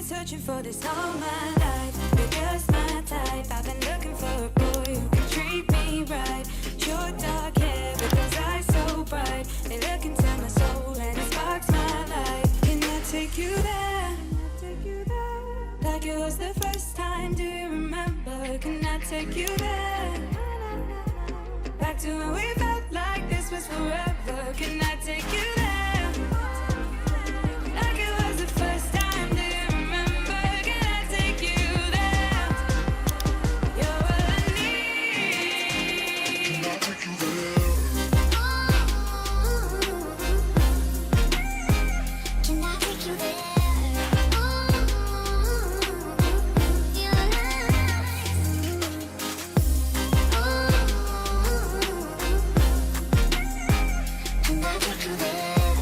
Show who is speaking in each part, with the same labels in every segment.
Speaker 1: searching for this all my life. You're just my type. I've been looking for a boy who can treat me right. Short dark hair, but those eyes so bright. They look into my soul and it sparks my life. Can I take you there? Like it was the first time, do you remember? Can I take you there? Back to when we felt like this was forever. Can I take you there? Like it was the first time, do you remember? Can I take you there? You're all I need. Can I take you there? Can I take you there? Can I take you there?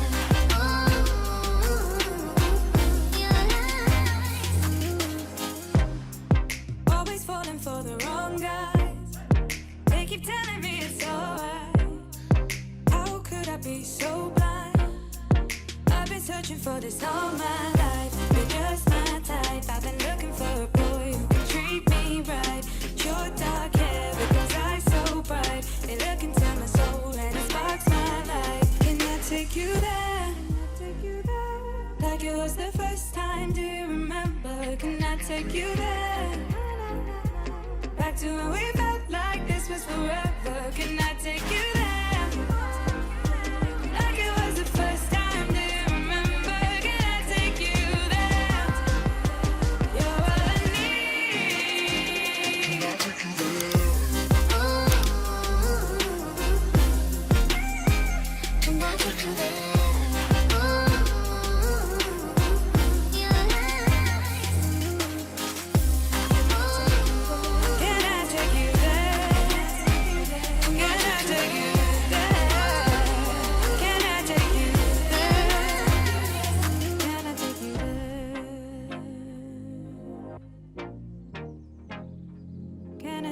Speaker 1: take you there? Back to when we felt like this was forever. Can I take you there? Like it was the first time, do you remember? Can I take you there? You're all I need. Can I take you there? Can I take you there?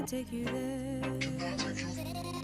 Speaker 1: Take you there.